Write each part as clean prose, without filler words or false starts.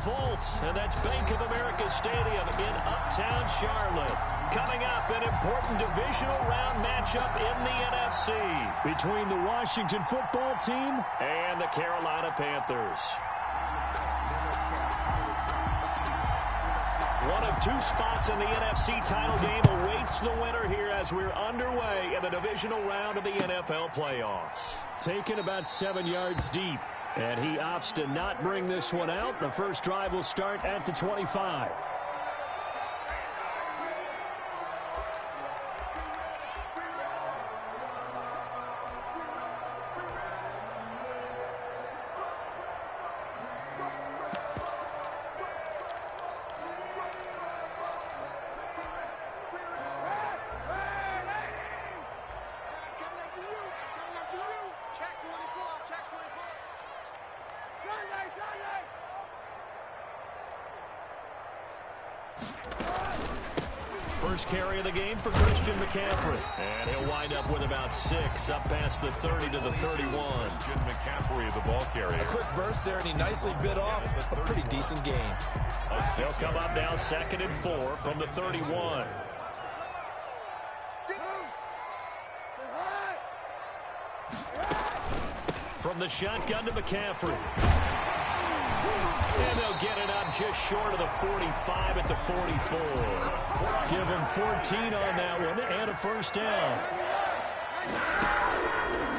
Vault, and that's Bank of America Stadium in Uptown Charlotte. Coming up, an important divisional round matchup in the NFC between the Washington football team and the Carolina Panthers. One of two spots in the NFC title game awaits the winner here as we're underway in the divisional round of the NFL playoffs. Taken about 7 yards deep, and he opts to not bring this one out. The first drive will start at the 25. First carry of the game for Christian McCaffrey. And he'll wind up with about 6 up past the 30 to the 31. Christian McCaffrey, the ball carrier. A quick burst there, and he nicely bit off a pretty decent game. They'll come up now 2nd and 4 from the 31. From the shotgun to McCaffrey. And they'll get it up just short of the 45 at the 44. Give him 14 on that one and a first down.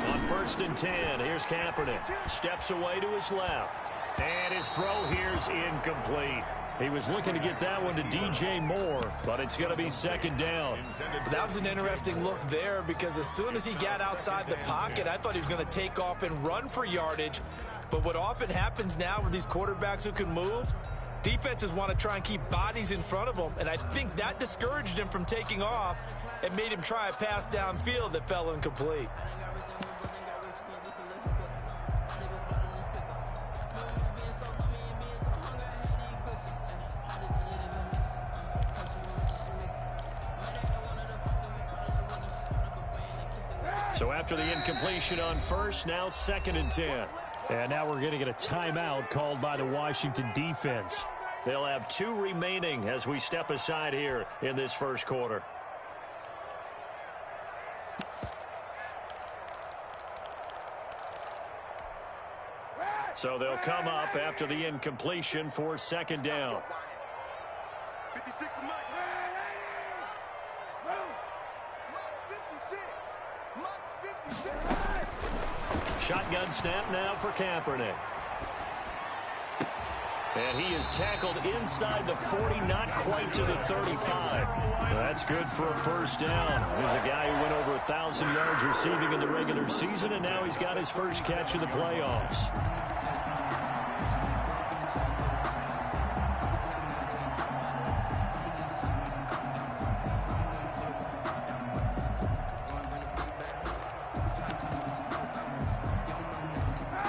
On 1st and 10, here's Kaepernick. Steps away to his left. And his throw here's incomplete. He was looking to get that one to DJ Moore, but it's going to be 2nd down. That was an interesting look there because as soon as he got outside the pocket, I thought he was going to take off and run for yardage. But what often happens now with these quarterbacks who can move, defenses want to try and keep bodies in front of them, and I think that discouraged him from taking off and made him try a pass downfield that fell incomplete. So after the incompletion on first, now 2nd and 10. And now we're going to get a timeout called by the Washington defense. They'll have 2 remaining as we step aside here in this first quarter. So they'll come up after the incompletion for 2nd down. 56 Shotgun snap now for Kaepernick. And he is tackled inside the 40, not quite to the 35. That's good for a first down. There's a guy who went over 1,000 yards receiving in the regular season, and now he's got his first catch in the playoffs.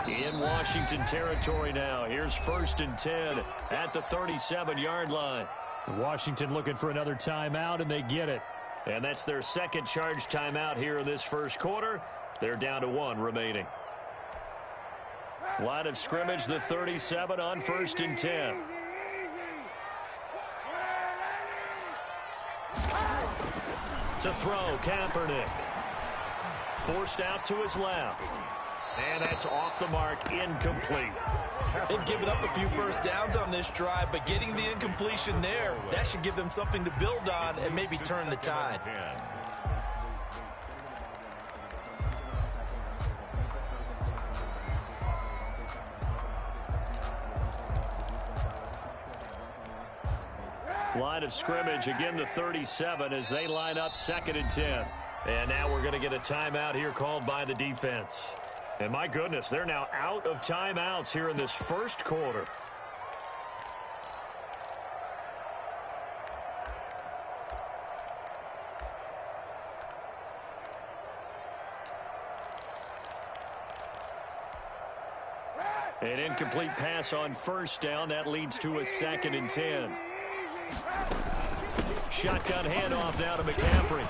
In Washington territory now. Here's 1st and 10 at the 37-yard line. Washington looking for another timeout, and they get it. And that's their 2nd charge timeout here in this first quarter. They're down to 1 remaining. Line of scrimmage, the 37 on 1st and 10. To throw, Kaepernick. Forced out to his left. And that's off the mark, incomplete. They've given up a few first downs on this drive, but getting the incompletion there, that should give them something to build on and maybe turn the tide. Line of scrimmage, again the 37 as they line up 2nd and 10. And now we're going to get a timeout here called by the defense. And my goodness, they're now out of timeouts here in this first quarter. An incomplete pass on first down. That leads to a 2nd and 10. Shotgun handoff now to McCaffrey.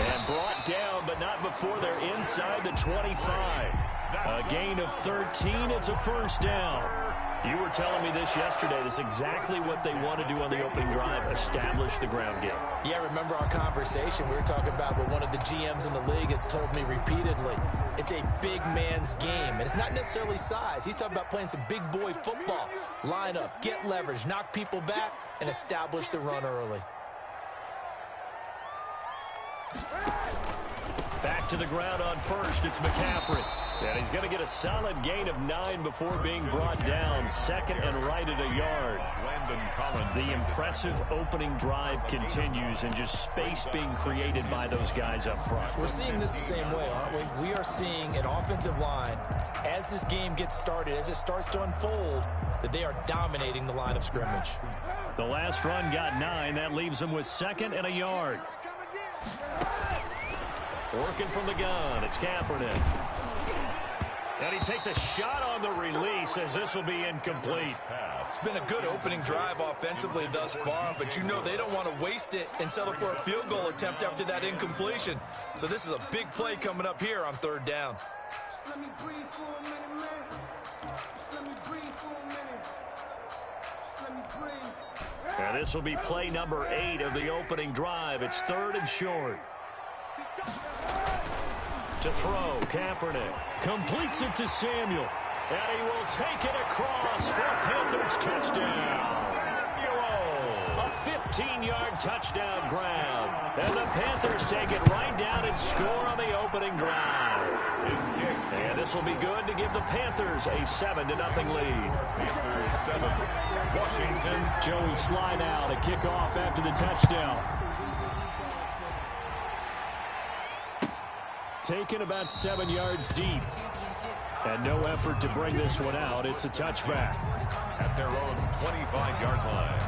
And brought down, but not before they're inside the 25. A gain of 13. It's a first down. You were telling me this yesterday. This is exactly what they want to do on the opening drive, establish the ground game. Yeah, remember our conversation? We were talking about what one of the GMs in the league has told me repeatedly. It's a big man's game, and it's not necessarily size. He's talking about playing some big boy football. Line up, get leverage, knock people back, and establish the run early. Back to the ground on first. It's McCaffrey. And he's going to get a solid gain of 9 before being brought down. Second and right at a yard. The impressive opening drive continues, and just space being created by those guys up front. We're seeing this the same way, aren't we? We are seeing an offensive line, as this game gets started, as it starts to unfold, that they are dominating the line of scrimmage. The last run got 9. That leaves them with second and a yard. Working from the gun, it's Kaepernick. And he takes a shot on the release, as this will be incomplete. It's been a good opening drive offensively thus far, but you know they don't want to waste it and settle for a field goal attempt after that incompletion. So this is a big play coming up here on third down. Let me breathe for a minute, man. Let me breathe for a minute. Let me breathe. And this will be play number 8 of the opening drive. It's third and short. To throw, Kaepernick completes it to Samuel, and he will take it across for Panthers touchdown. A 15-yard touchdown grab, and the Panthers take it right down and score on the opening drive. And this will be good to give the Panthers a 7-0 lead. Panthers 7, Washington. Joey Slye now to kick off after the touchdown. Taken about 7 yards deep. And no effort to bring this one out. It's a touchback. At their own 25-yard line.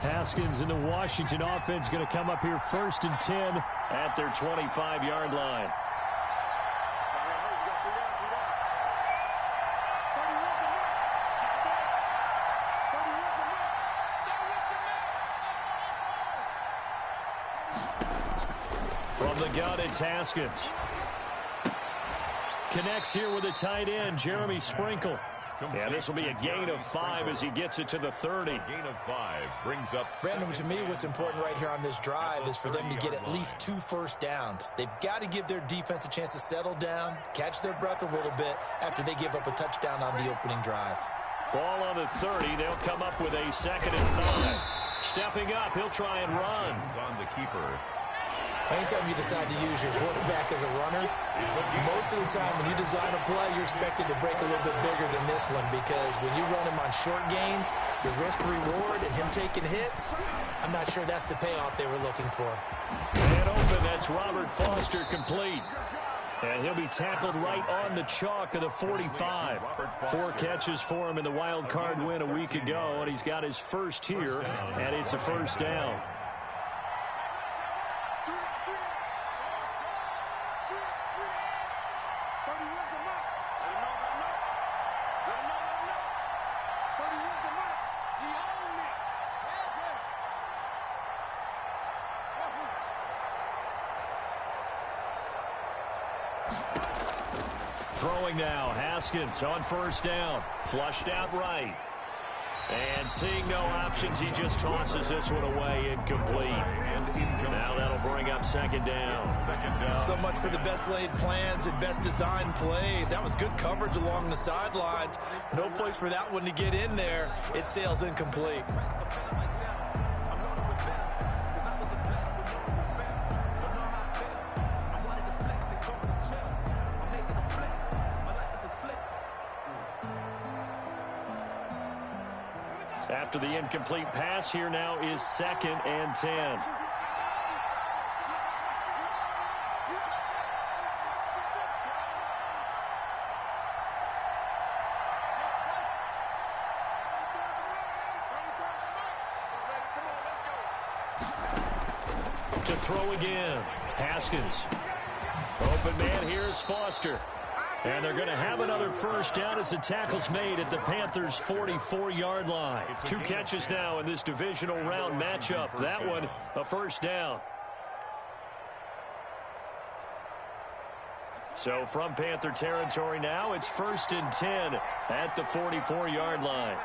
Haskins and the Washington offense going to come up here first and 10 at their 25-yard line. From the gun, it's Haskins. Connects here with a tight end, Jeremy Sprinkle. Yeah, this will be a gain of 5 as he gets it to the 30. Gain of 5 brings up. Brandon, to me, what's important right here on this drive is for them to get at least 2 first downs. They've got to give their defense a chance to settle down, catch their breath a little bit after they give up a touchdown on the opening drive. Ball on the 30. They'll come up with a 2nd and 5. Stepping up, he'll try and run. On the keeper. Anytime you decide to use your quarterback as a runner, most of the time when you design a play, you're expected to break a little bit bigger than this one, because when you run him on short gains, the risk-reward and him taking hits, I'm not sure that's the payoff they were looking for. And open, that's Robert Foster complete. And he'll be tackled right on the chalk of the 45. 4 catches for him in the wild card win a week ago, and he's got his first here, and it's a first down. Throwing now, Haskins on first down. Flushed out right. And seeing no options, he just tosses this one away, incomplete. Now that'll bring up second down. So much for the best laid plans and best designed plays. That was good coverage along the sidelines. No place for that one to get in there. It sails incomplete. After the incomplete pass, here now is 2nd and 10. To throw again, Haskins. Open man, here's Foster. And they're going to have another first down as the tackle's made at the Panthers' 44-yard line. 2 catches now in this divisional round matchup. That one, a first down. So from Panther territory now, it's 1st and 10 at the 44-yard line.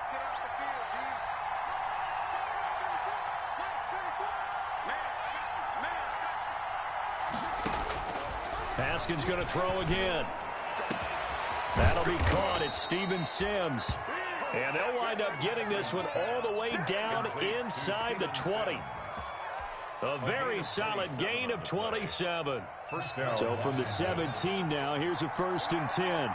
Haskins going to throw again. That'll be caught. It's Steven Sims. And they'll wind up getting this one all the way down inside the 20. A very solid gain of 27. So from the 17 now, here's a 1st and 10.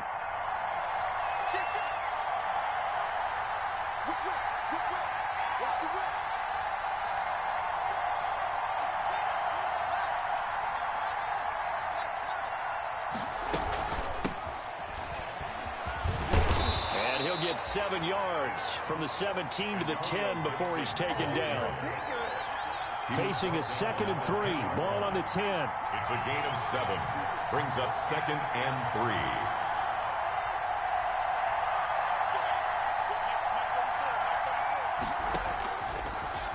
And he'll get 7 yards from the 17 to the 10 before he's taken down. Facing a 2nd and 3. Ball on the 10. It's a gain of 7. Brings up 2nd and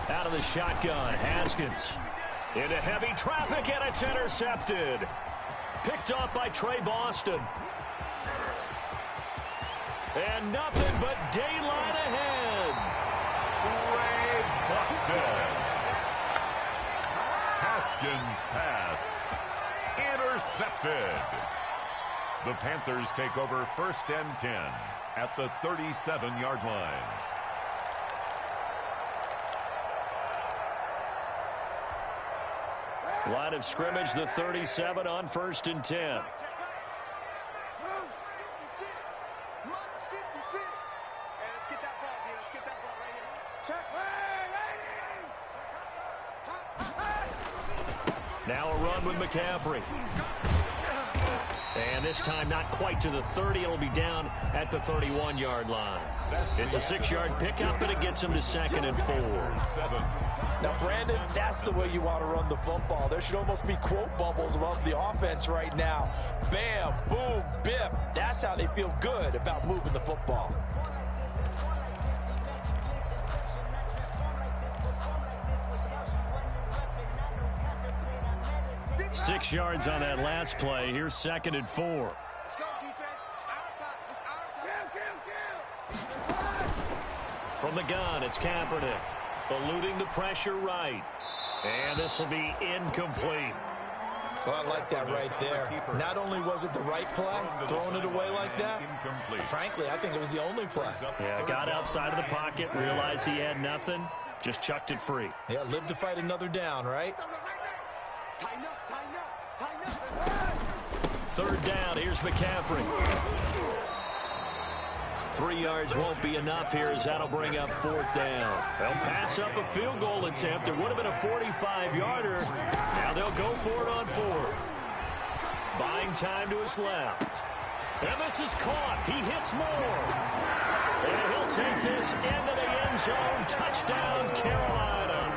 3. Out of the shotgun, Haskins. Into heavy traffic, and it's intercepted. Picked off by Trey Boston. And nothing but daylight ahead. Trey Boston. Haskins pass intercepted. The Panthers take over 1st and 10 at the 37-yard line. Line of scrimmage, the 37 on 1st and 10. Now a run with McCaffrey. And this time not quite to the 30. It'll be down at the 31-yard line. It's a 6-yard pickup, and it gets him to 2nd and 4. Now, Brandon, that's the way you want to run the football. There should almost be quote bubbles above the offense right now. Bam, boom, biff. That's how they feel good about moving the football. Six yards on that last play. Here's 2nd and 4. Let's go, defense. Our time. It's our time. From the gun, it's Kaepernick. Eluding the pressure right. And this will be incomplete. Well, I like that right there. Not only was it the right play, throwing it away like that, frankly, I think it was the only play. Yeah, got outside of the pocket, realized he had nothing, just chucked it free. Yeah, live to fight another down, right? Tighten up, tighten up, tighten up. 3rd down, here's McCaffrey. 3 yards won't be enough here as that'll bring up 4th down. They'll pass up a field goal attempt. It would have been a 45-yarder. Now they'll go for it on 4th. Buying time to his left. And this is caught. He hits Moore. And he'll take this into the end zone. Touchdown, Carolina.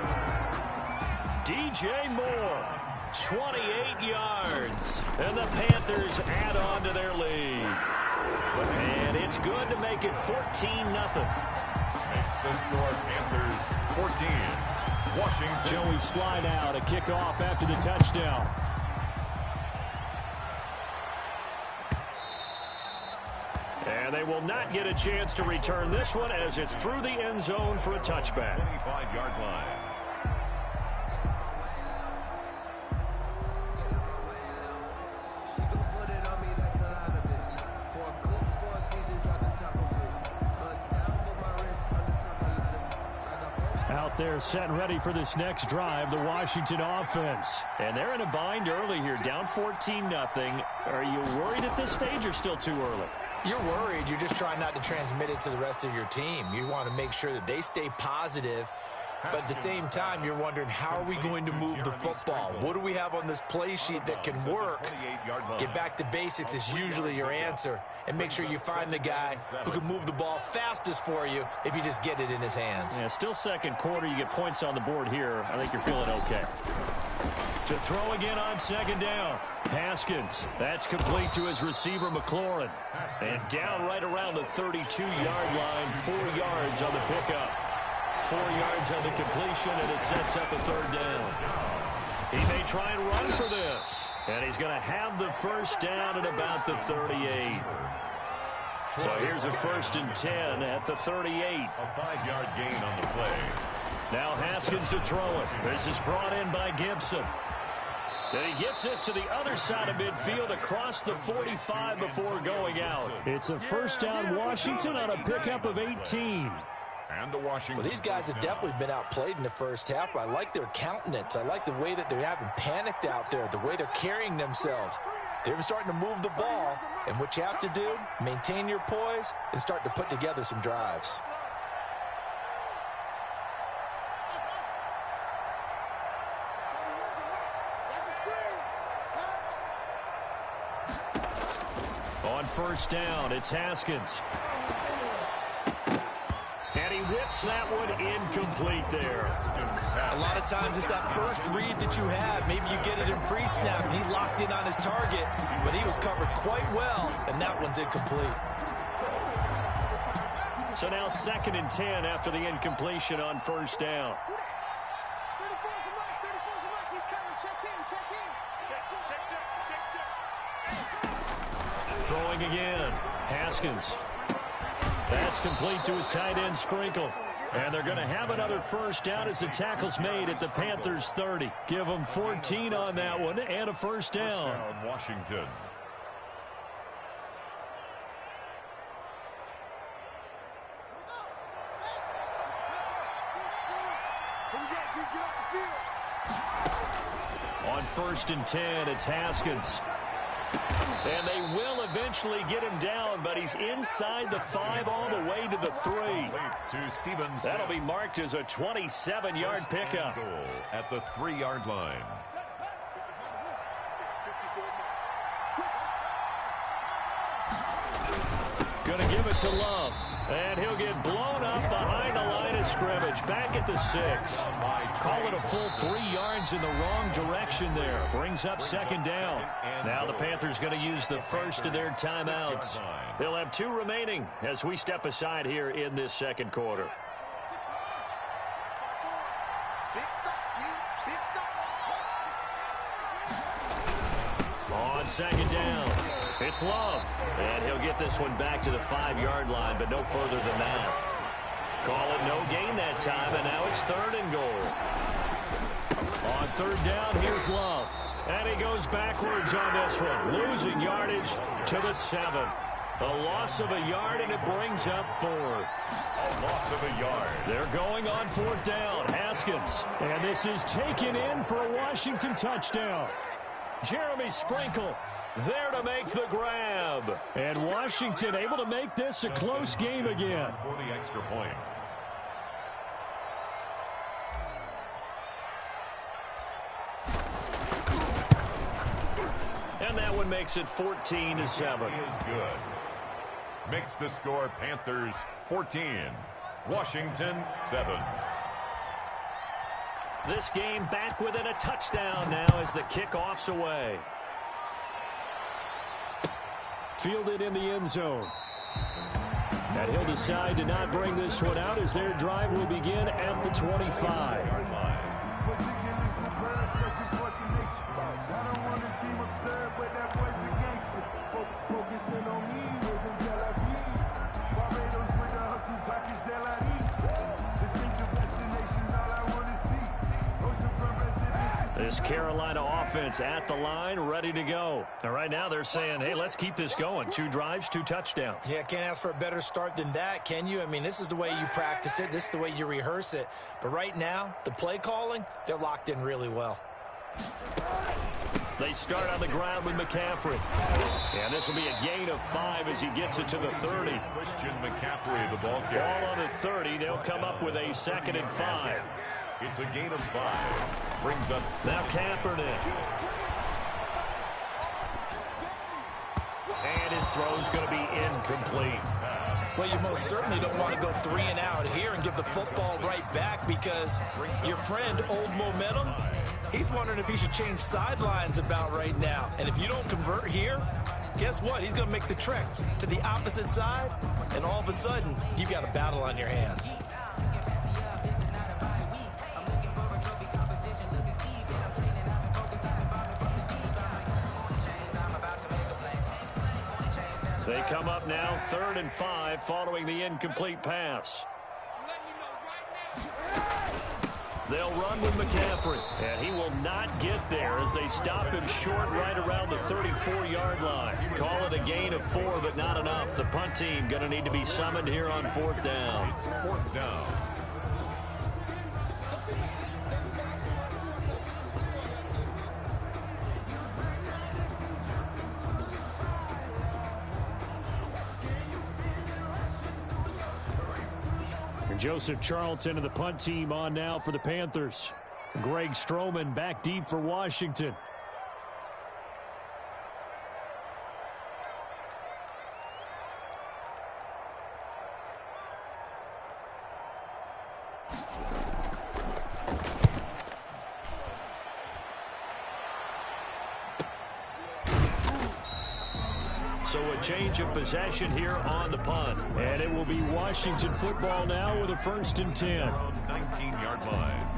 DJ Moore, 28 yards. And the Panthers add on to their lead. And it's good to make it 14-0. Makes the score Panthers 14. Washington. Joey slide out, a kickoff after the touchdown. And they will not get a chance to return this one as it's through the end zone for a touchback. 25-yard line. Out there set and ready for this next drive, the Washington offense. And they're in a bind early here, down 14-0. Are you worried at this stage or still too early? You're worried. You're just trying not to transmit it to the rest of your team. You want to make sure that they stay positive. But at the same time, you're wondering, how are we going to move the football? What do we have on this play sheet that can work? Get back to basics is usually your answer. And make sure you find the guy who can move the ball fastest for you if you just get it in his hands. Yeah, still 2nd quarter. You get points on the board here. I think you're feeling okay. To throw again on 2nd down. Haskins. That's complete to his receiver, McLaurin. And down right around the 32-yard line. 4 yards on the pickup. 4 yards on the completion, and it sets up a 3rd down. He may try and run for this. And he's going to have the first down at about the 38. So here's a 1st and 10 at the 38. A 5-yard gain on the play. Now Haskins to throw it. This is brought in by Gibson. Then he gets this to the other side of midfield across the 45 before going out. It's a first down Washington on a pickup of 18. And the Washington. Well, these guys have definitely been outplayed in the first half. I like their countenance. I like the way that they haven't panicked out there, the way they're carrying themselves. They're starting to move the ball, and what you have to do, maintain your poise and start to put together some drives. On first down, it's Haskins. And he whips that one incomplete there. A lot of times it's that first read that you have. Maybe you get it in pre-snap, and he locked in on his target, but he was covered quite well, and that one's incomplete. So now 2nd and 10 after the incompletion on first down. 34's the mark. 34's the mark. He's coming. Check in. Check in. Check. Throwing again. Haskins. That's complete to his tight end, Sprinkle. And they're going to have another first down as the tackle's made at the Panthers' 30. Give them 14 on that one and a first down. First down, Washington. On 1st and 10, it's Haskins. And they will eventually get him down, but he's inside the 5 all the way to the 3. To Stevens. That'll be marked as a 27-yard pickup. Goal at the 3-yard line. Gonna give it to Love. And he'll get blown up behind the line of scrimmage. Back at the 6. Call it a full 3 yards in the wrong direction there. Brings up 2nd down. Now the Panthers going to use the first of their timeouts. They'll have 2 remaining as we step aside here in this 2nd quarter. On 2nd down, it's Love. And he'll get this one back to the 5-yard line, but no further than that. Call it no gain that time, and now it's 3rd and goal. On 3rd down, here's Love. And he goes backwards on this one, losing yardage to the 7. A loss of a yard, and it brings up 4th. A loss of a yard. They're going on 4th down. Haskins. And this is taken in for a Washington touchdown. Jeremy Sprinkle there to make the grab. And Washington able to make this a close game again. For the extra point. And that one makes it 14-7. Is good. Makes the score Panthers 14, Washington 7. This game back within a touchdown now as the kickoff's away. Fielded in the end zone. And he'll decide to not bring this one out as their drive will begin at the 25. This Carolina offense at the line, ready to go. And right now they're saying, hey, let's keep this going. 2 drives, 2 touchdowns. Yeah, can't ask for a better start than that, can you? I mean, this is the way you practice it. This is the way you rehearse it. But right now, the play calling, they're locked in really well. They start on the ground with McCaffrey. And this will be a gain of 5 as he gets it to the 30. Christian McCaffrey, the ball carrier. Ball on the 30. They'll come up with a 2nd and 5. It's a gain of 5. Brings up 7. Now Kaepernick. And his throw's going to be incomplete. Well, you most certainly don't want to go 3 and out here and give the football right back because your friend, Old Momentum, he's wondering if he should change sidelines about right now. And if you don't convert here, guess what? He's going to make the trek to the opposite side, and all of a sudden, you've got a battle on your hands. They come up now 3rd and 5 following the incomplete pass. They'll run with McCaffrey, and he will not get there as they stop him short right around the 34-yard line. Call it a gain of 4, but not enough. The punt team going to need to be summoned here on 4th down. 4th down. Joseph Charlton and the punt team on now for the Panthers. Greg Stroman back deep for Washington. So a change of possession here on the punt. And it will be Washington football now with a 1st and 10. 19-yard line.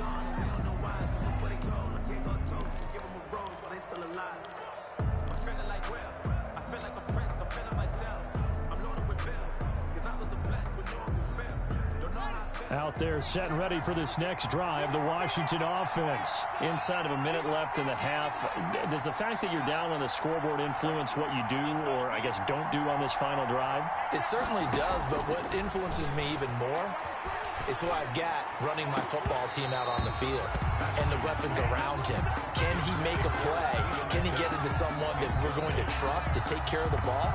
Out there set and ready for this next drive, the Washington offense. Inside of a minute left in the half, does the fact that you're down on the scoreboard influence what you do or, I guess, don't do on this final drive? It certainly does, but what influences me even more is who I've got running my football team out on the field and the weapons around him. Can he make a play? Can he get into someone that we're going to trust to take care of the ball?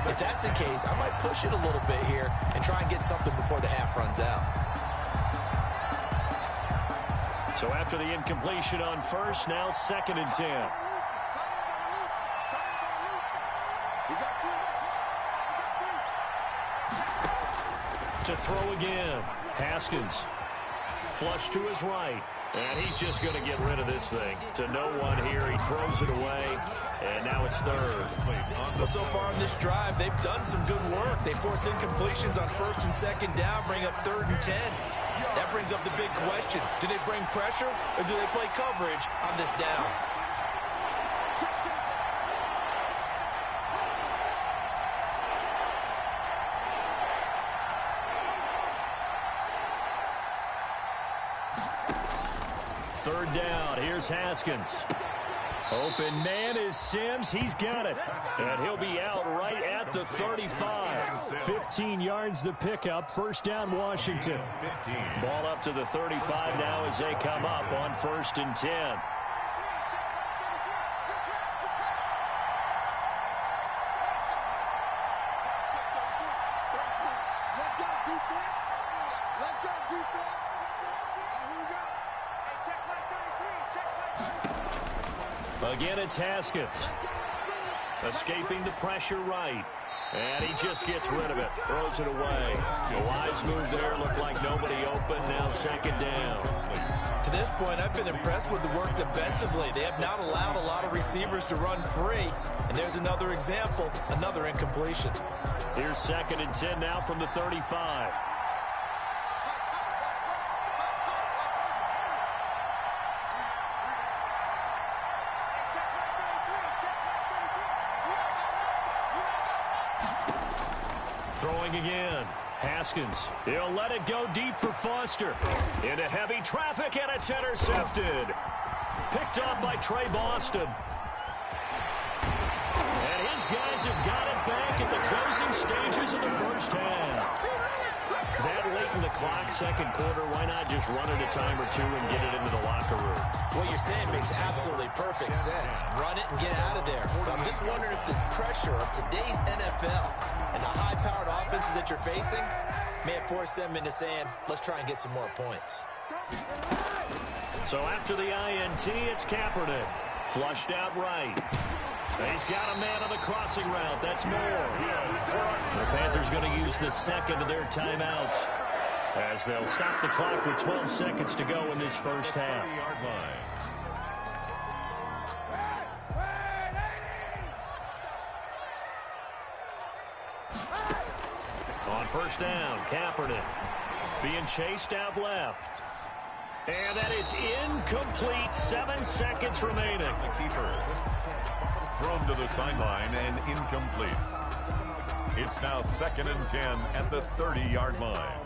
If that's the case, I might push it a little bit here and try and get something before the half runs out. So after the incompletion on 1st, now 2nd and 10. To throw again. Haskins. Flush to his right. And he's just going to get rid of this thing. To no one here. He throws it away. And now it's 3rd. Well, so far on this drive, they've done some good work. They force incompletions on 1st and 2nd down, bring up 3rd and 10. That brings up the big question. Do they bring pressure or do they play coverage on this down? Third down. Here's Haskins. Open man is Sims. He's got it. And he'll be out right at the 35. 15 yards the pickup. 1st down, Washington. Ball up to the 35 now as they come up on 1st and 10. Let's go, defense. Let's go, defense. Here we go. Hey, check my 33. Check my 33. Again, it's Haskins. Escaping the pressure right. And he just gets rid of it. Throws it away. A wise move there. Looked like nobody open. Now 2nd down. To this point, I've been impressed with the work defensively. They have not allowed a lot of receivers to run free. And there's another example, another incompletion. Here's 2nd and 10 now from the 35. Throwing again. Haskins. He'll let it go deep for Foster. Into heavy traffic, and it's intercepted. Picked up by Trey Boston. And his guys have got it back at the closing stages of the 1st half. That late in the clock, 2nd quarter, why not just run it a time or two and get it into the locker room? What you're saying makes absolutely perfect sense. Run it and get out of there. But I'm just wondering if the pressure of today's NFL and the high-powered offenses that you're facing may have forced them into saying, let's try and get some more points. So after the INT, it's Kaepernick. Flushed out right. He's got a man on the crossing route. That's more. The Panthers going to use the 2nd of their timeouts as they'll stop the clock with 12 seconds to go in this 1st half. On 1st down, Kaepernick being chased out left. And that is incomplete. 7 seconds remaining. thrown to the sideline and incomplete. It's now 2nd and 10 at the 30-yard line.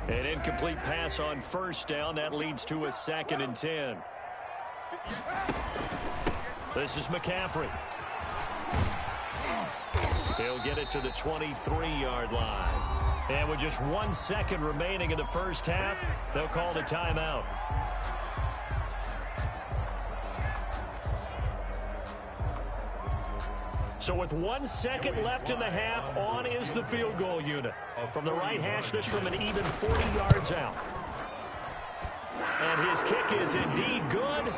An incomplete pass on first down. That leads to a 2nd and 10. This is McCaffrey. He'll get it to the 23-yard line. And with just 1 second remaining in the first half, they'll call the timeout. So with 1 second left in the half, on is the field goal unit. From the right hash, this from an even 40 yards out. And his kick is indeed good.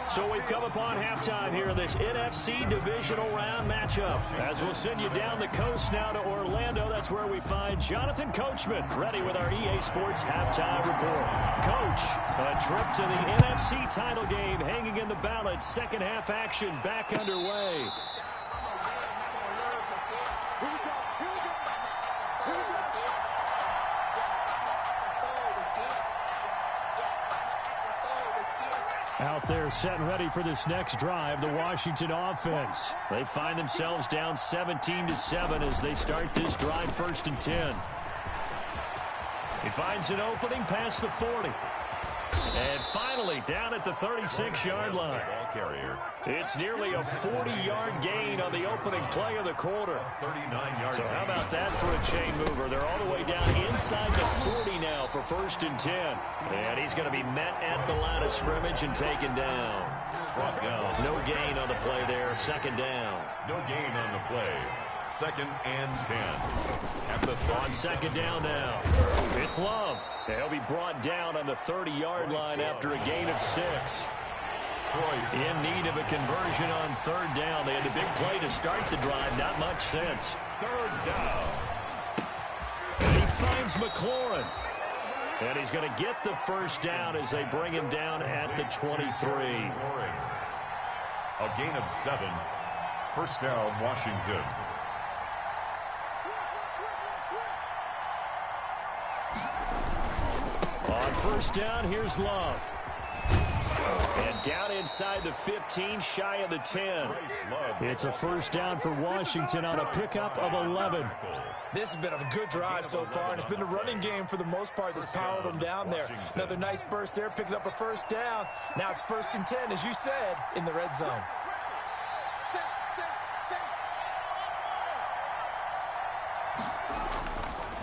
So we've come upon halftime here in this NFC divisional round matchup. As we'll send you down the coast now to Orlando, that's where we find Jonathan Coachman ready with our EA Sports halftime report. Coach, a trip to the NFC title game hanging in the balance. Second half action back underway. Out there set and ready for this next drive, the Washington offense. They find themselves down 17-7 as they start this drive 1st and 10. He finds an opening past the 40. And finally down at the 36-yard line. It's nearly a 40-yard gain on the opening play of the quarter. So how about that for a chain mover? They're all the way down inside the 40 now for 1st and 10. And he's going to be met at the line of scrimmage and taken down. No gain on the play there. 2nd down. No gain on the play. 2nd and 10. On 2nd down now. It's Love. He'll be brought down on the 30-yard line after a gain of 6. In need of a conversion on 3rd down. They had the big play to start the drive. Not much sense. 3rd down. And he finds McLaurin. And he's going to get the 1st down as they bring him down at the 23. A gain of 7. 1st down, Washington. On 1st down, here's Love. And down inside the 15, shy of the 10. It's a 1st down for Washington on a pickup of 11. This has been a good drive so far, and it's been a running game for the most part that's powered them down there. Another nice burst there, picking up a 1st down. Now it's 1st and 10, as you said, in the red zone.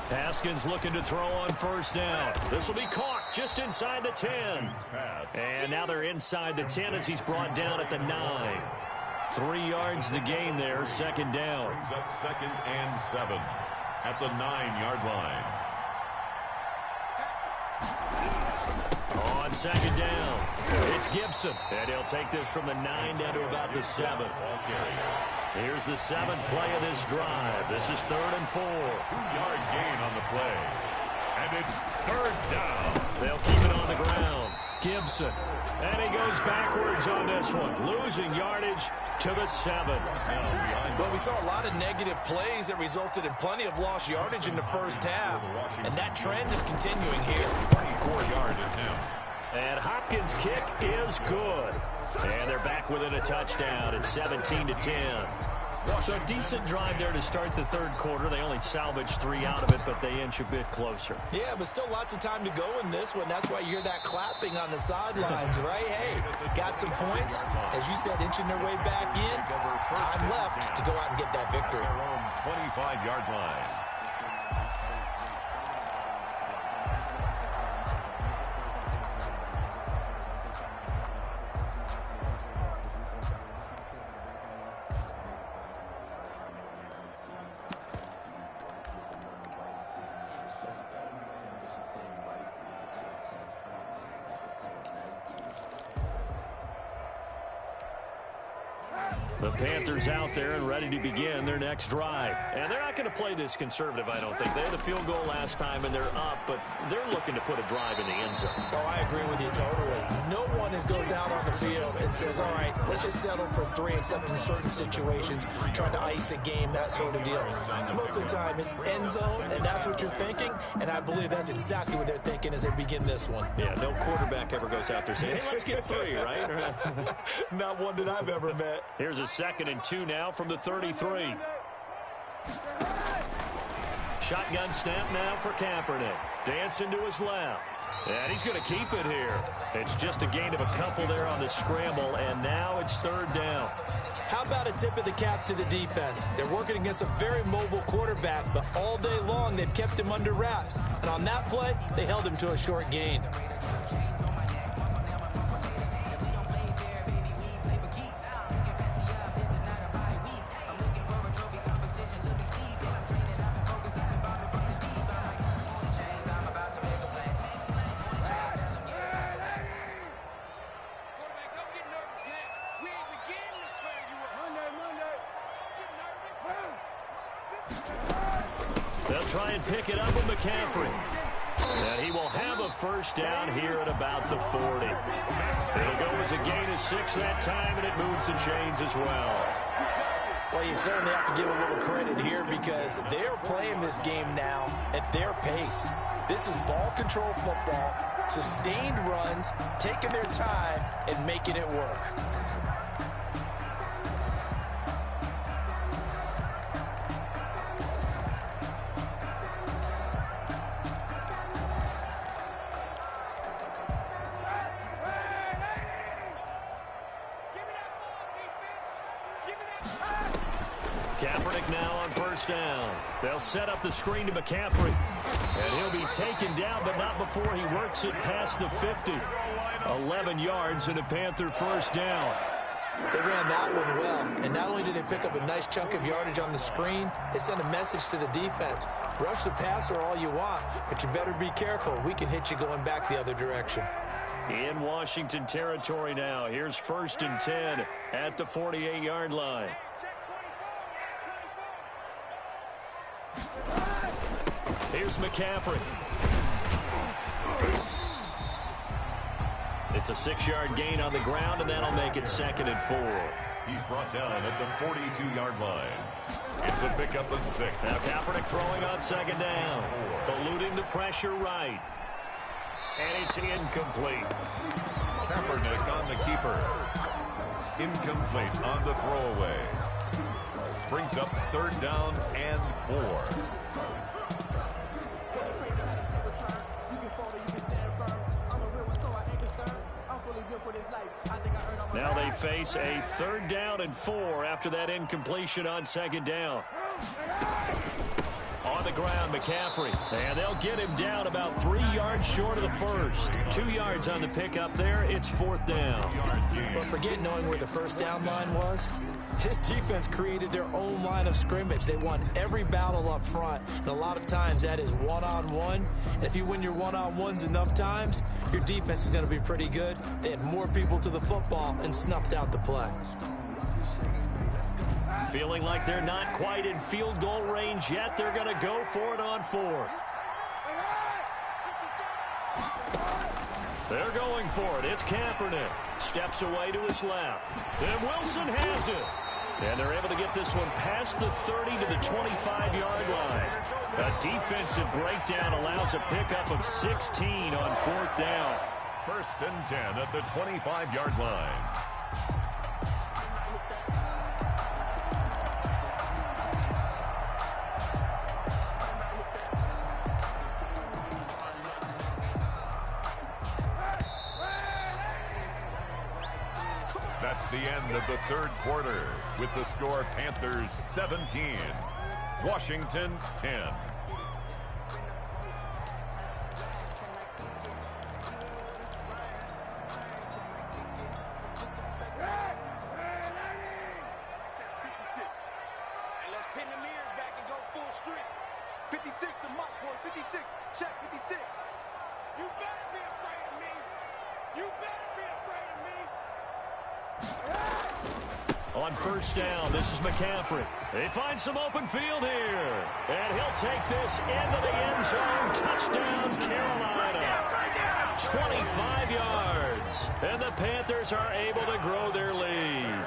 Haskins looking to throw on 1st down. This will be caught just inside the 10. And now they're inside the 10 as he's brought down at the 9. 3 yards the gain there, 2nd down. Brings up 2nd and 7 at the 9-yard line. On 2nd down, it's Gibson. And he'll take this from the 9 down to about the 7. Here's the 7th play of this drive. This is 3rd and 4. 2-yard gain on the play. And it's 3rd down. They'll keep it on the ground. Gibson. And he goes backwards on this one. Losing yardage to the 7. Well, we saw a lot of negative plays that resulted in plenty of lost yardage in the first half. And that trend is continuing here. 24-yard attempt. And Hopkins' kick is good. And they're back within a touchdown at 17-10. So a decent drive there to start the 3rd quarter. They only salvaged 3 out of it, but they inch a bit closer. Yeah, but still lots of time to go in this one. That's why you hear that clapping on the sidelines, right? Hey, got some points. As you said, inching their way back in. Time left to go out and get that victory. Their own 25-yard line. The Panthers out there and ready to begin their next drive. And they're not going to play this conservative, I don't think. They had the field goal last time, and they're up, but they're looking to put a drive in the end zone. Oh, I agree with you totally. No one goes out on the field and says, all right, let's just settle for 3, except in certain situations, trying to ice a game, that sort of deal. Most of the time, it's end zone, and that's what you're thinking, and I believe that's exactly what they're thinking as they begin this one. Yeah, no quarterback ever goes out there saying, hey, let's get 3, right? Not one that I've ever met. Here's a 2nd and 2 now from the 33. Shotgun snap now for Kaepernick. Dancing to his left. And he's going to keep it here. It's just a gain of a couple there on the scramble, and now it's 3rd down. How about a tip of the cap to the defense? They're working against a very mobile quarterback, but all day long they've kept him under wraps. And on that play, they held him to a short gain. They'll try and pick it up with McCaffrey. And he will have a 1st down here at about the 40. It'll go as a gain of 6 that time, and it moves the chains as well. Well, you certainly have to give a little credit here because they're playing this game now at their pace. This is ball control football, sustained runs, taking their time, and making it work. Kaepernick now on 1st down. They'll set up the screen to McCaffrey. And he'll be taken down, but not before he works it past the 50. 11 yards and a Panther 1st down. They ran that one well, and not only did they pick up a nice chunk of yardage on the screen, they sent a message to the defense. Rush the passer all you want, but you better be careful. We can hit you going back the other direction. In Washington territory now. Here's 1st and 10 at the 48-yard line. Here's McCaffrey. It's a 6-yard gain on the ground, and that'll make it 2nd and 4. He's brought down at the 42-yard line. It's a pickup of 6. Now Kaepernick throwing on 2nd down. Eluding the pressure right. And it's incomplete. Kaepernick on the keeper. Incomplete on the throwaway. Brings up 3rd down and 4. Now they face a 3rd down and 4 after that incompletion on 2nd down. On the ground, McCaffrey. And they'll get him down about 3 yards short of the 1st. 2 yards on the pickup there. It's 4th down. But forget knowing where the 1st down line was. This defense created their own line of scrimmage. They won every battle up front, and a lot of times that is one-on-one. And if you win your one-on-ones enough times, your defense is going to be pretty good. They had more people to the football and snuffed out the play. Feeling like they're not quite in field goal range yet. They're going to go for it on 4th. They're going for it. It's Kaepernick. Steps away to his left. And Wilson has it. And they're able to get this one past the 30 to the 25-yard line. A defensive breakdown allows a pickup of 16 on 4th down. 1st and 10 at the 25-yard line. That's the end of the 3rd quarter with the score Panthers 17, Washington 10. On first down, this is McCaffrey. They find some open field here. And he'll take this into the end zone. Touchdown, Carolina. 25 yards. And the Panthers are able to grow their lead.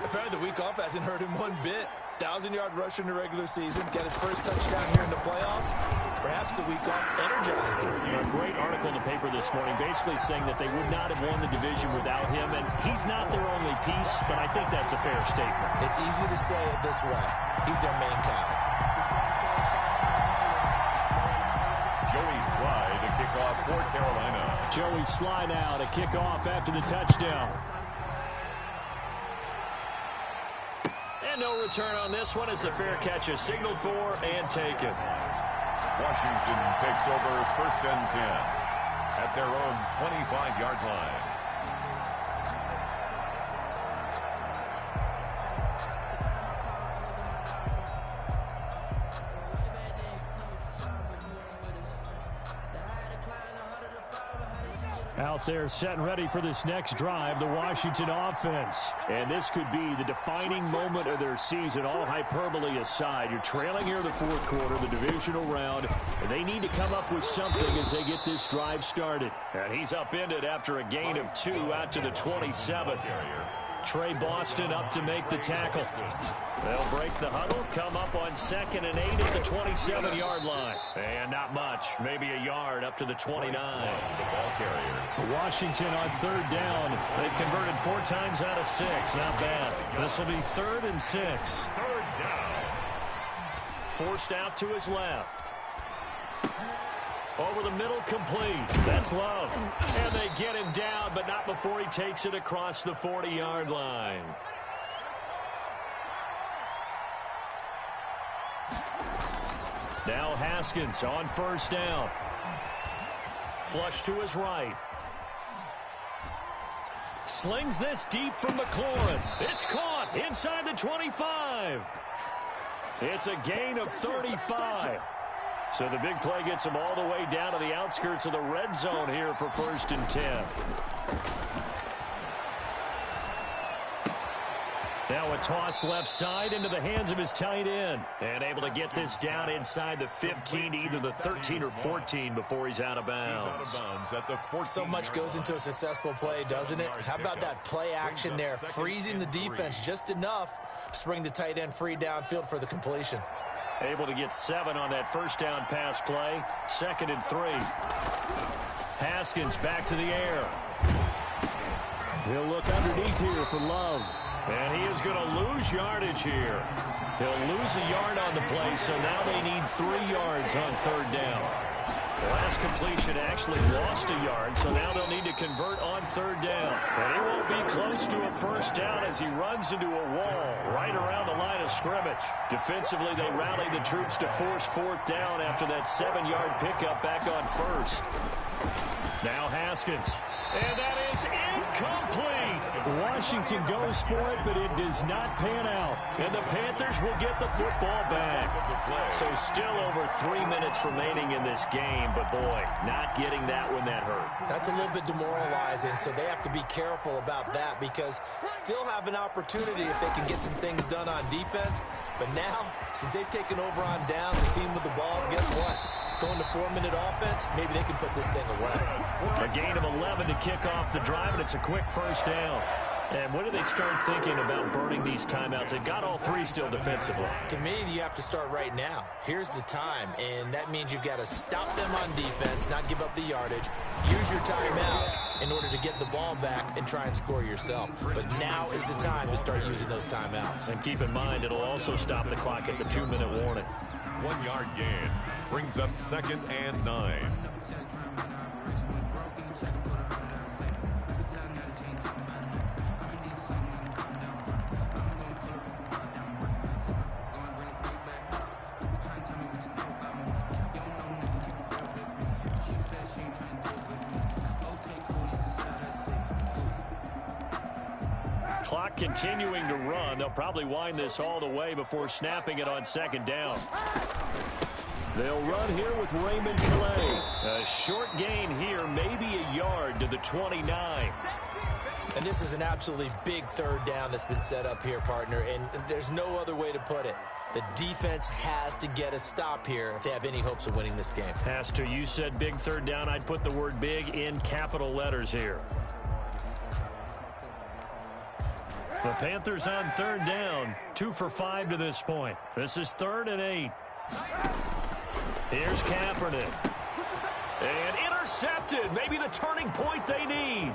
Apparently the week off hasn't hurt him one bit. 1,000-yard rush in the regular season. Got his first touchdown here in the playoffs. Perhaps the week off energized him. A great article in the paper this morning basically saying that they would not have won the division without him. And he's not their only piece, but I think that's a fair statement. It's easy to say it this way. He's their main cow. Joey Slye to kick off for Carolina. Joey Slye now to kick off after the touchdown. And no return on this one as the fair catch is signaled for and taken. Washington takes over first and 10 at their own 25-yard line. Out there set and ready for this next drive, the Washington offense. And this could be the defining moment of their season, all hyperbole aside. You're trailing here in the fourth quarter, the divisional round, and they need to come up with something as they get this drive started. And he's upended after a gain of 2 out to the 27. Trey Boston up to make the tackle. They'll break the huddle, come up on 2nd and 8 at the 27-yard line. And not much, maybe a yard up to the 29. The ball carrier. Washington on 3rd down. They've converted 4 times out of 6. Not bad. This will be 3rd and 6. 3rd down. Forced out to his left. Over the middle, complete. That's Love. And they get him down, but not before he takes it across the 40-yard line. Now Haskins on 1st down. Flush to his right. Slings this deep from McLaurin. It's caught inside the 25. It's a gain of 35. So the big play gets him all the way down to the outskirts of the red zone here for 1st and 10. Now a toss left side into the hands of his tight end. And able to get this down inside the 15 to either the 13 or 14 before he's out of bounds. He's out of bounds at the 14. So much goes into a successful play, doesn't it? How about that play action there, freezing the defense just enough to bring the tight end free downfield for the completion. Able to get 7 on that 1st down pass play. 2nd and 3. Haskins back to the air. He'll look underneath here for Love. And he is going to lose yardage here. He'll lose a yard on the play, so now they need 3 yards on 3rd down. The last completion actually lost a yard, so now they'll need to convert on 3rd down. And he won't be close to a 1st down as he runs into a wall right around the line of scrimmage. Defensively, they rally the troops to force 4th down after that 7-yard pickup back on 1st. Now Haskins. And that is incomplete. Washington goes for it, but it does not pan out. And the Panthers will get the football back. So still over 3 minutes remaining in this game, but boy, not getting that when that hurt. That's a little bit demoralizing, so they have to be careful about that because still have an opportunity if they can get some things done on defense. But now, since they've taken over on downs, the team with the ball, guess what? Going to 4-minute offense, maybe they can put this thing away. A gain of 11 to kick off the drive, and it's a quick 1st down. And when do they start thinking about burning these timeouts? They've got all 3 still defensively. To me, you have to start right now. Here's the time, and that means you've got to stop them on defense, not give up the yardage, use your timeouts in order to get the ball back and try and score yourself. But now is the time to start using those timeouts. And keep in mind, it'll also stop the clock at the 2-minute warning. 1-yard gain brings up 2nd and 9. Clock continuing to run. They'll probably wind this all the way before snapping it on 2nd down. They'll run here with Raymond Calais. A short gain here, maybe a yard to the 29. And this is an absolutely big third down that's been set up here, partner, and there's no other way to put it. The defense has to get a stop here if they have any hopes of winning this game. Pastor, you said big third down. I'd put the word big in capital letters here. The Panthers on third down, 2 for 5 to this point. This is 3rd and 8. Here's Kaepernick. And intercepted. Maybe the turning point they need.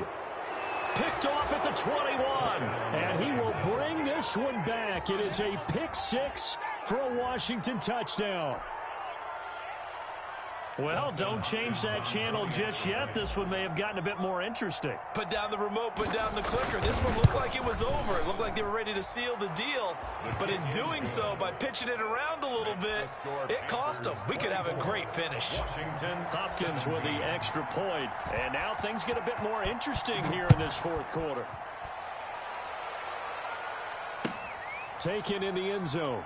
Picked off at the 21. And he will bring this one back. It is a pick 6 for a Washington touchdown. Well, don't change that channel just yet. This one may have gotten a bit more interesting. Put down the remote, put down the clicker. This one looked like it was over. It looked like they were ready to seal the deal. But in doing so, by pitching it around a little bit, it cost them. We could have a great finish. Hopkins with the extra point. And now things get a bit more interesting here in this 4th quarter. Taken in the end zone.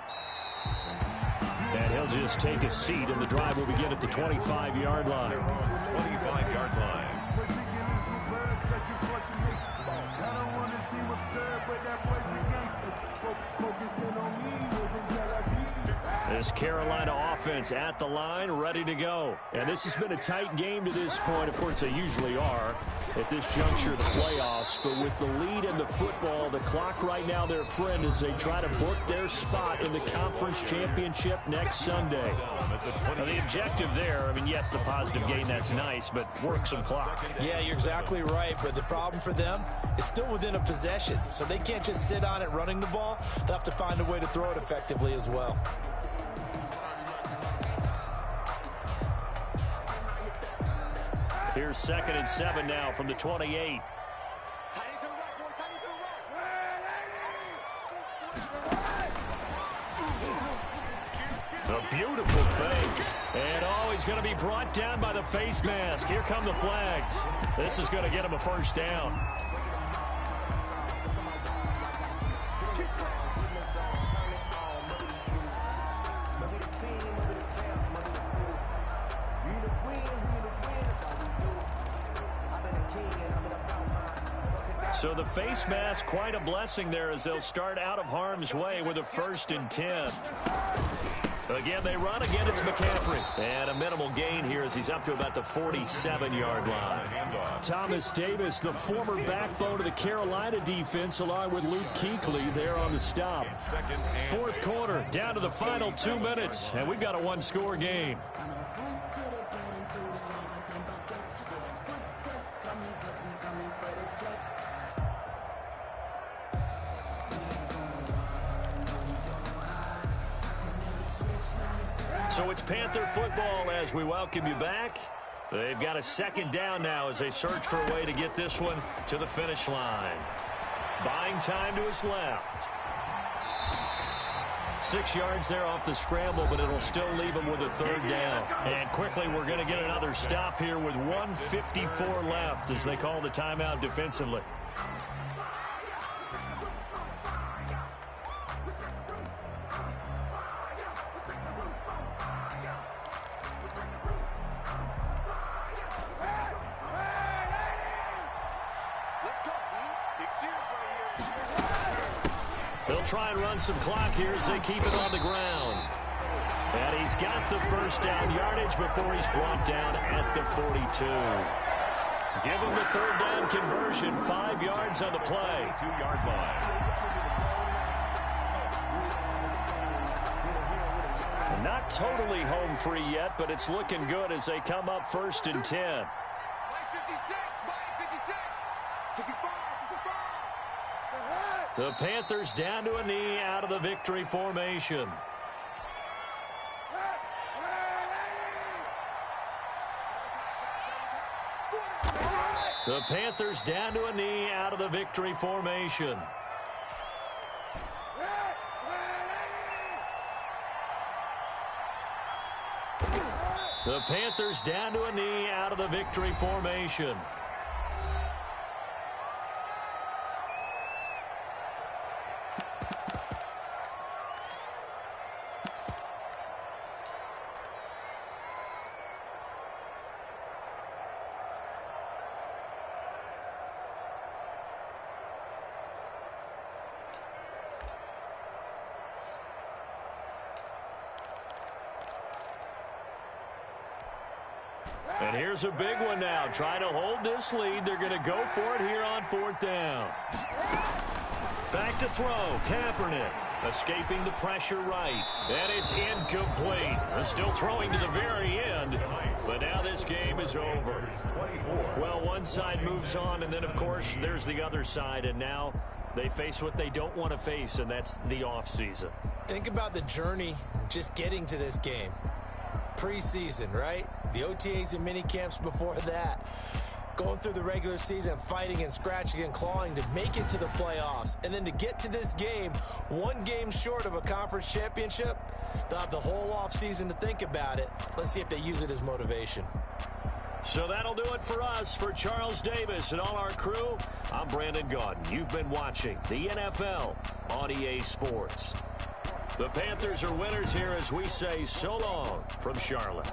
And he'll just take a seat, and the drive will begin at the 25-yard line. 25-yard line. This Carolina offense at the line, ready to go. And this has been a tight game to this point. Of course, they usually are at this juncture of the playoffs. But with the lead in the football, the clock right now, their friend, as they try to book their spot in the conference championship next Sunday. Now, the objective there, I mean, yes, the positive gain, that's nice, but work some clock. Yeah, you're exactly right. But the problem for them is still within a possession. So they can't just sit on it running the ball. They'll have to find a way to throw it effectively as well. Here's 2nd and 7 now from the 28. A beautiful fake. And he's going to be brought down by the face mask. Here come the flags. This is going to get him a first down. So the face mask, quite a blessing there as they'll start out of harm's way with a 1st and 10. Again, they run. Again, it's McCaffrey. And a minimal gain here as he's up to about the 47-yard line. Thomas Davis, the former backbone of the Carolina defense, along with Luke Kuechly there on the stop. 4th quarter, down to the final 2 minutes, and we've got a 1-score game. So it's Panther football as we welcome you back. They've got a 2nd down now as they search for a way to get this one to the finish line. Buying time to his left. 6 yards there off the scramble, but it'll still leave him with a 3rd down. And quickly we're going to get another stop here with 1:54 left as they call the timeout defensively. They'll try and run some clock here as they keep it on the ground. And he's got the first down yardage before he's brought down at the 42. Give him the 3rd down conversion, 5 yards on the play. 2-yard line. Not totally home free yet, but it's looking good as they come up 1st and 10. Mike 56, Mike 56, 65, 65. The Panthers down to a knee out of the victory formation. The Panthers down to a knee out of the victory formation. The Panthers down to a knee out of the victory formation. And here's a big one now. Trying to hold this lead. They're going to go for it here on 4th down. Back to throw. Kaepernick escaping the pressure right. And it's incomplete. They're still throwing to the very end. But now this game is over. Well, one side moves on, and then, of course, there's the other side. And now they face what they don't want to face, and that's the offseason. Think about the journey just getting to this game. Preseason, right? The OTAs and mini camps before that. Going through the regular season, fighting and scratching and clawing to make it to the playoffs. And then to get to this game, one game short of a conference championship, they'll have the whole offseason to think about it. Let's see if they use it as motivation. So that'll do it for us. For Charles Davis and all our crew, I'm Brandon Gaudin. You've been watching the NFL on EA Sports. The Panthers are winners here as we say so long from Charlotte.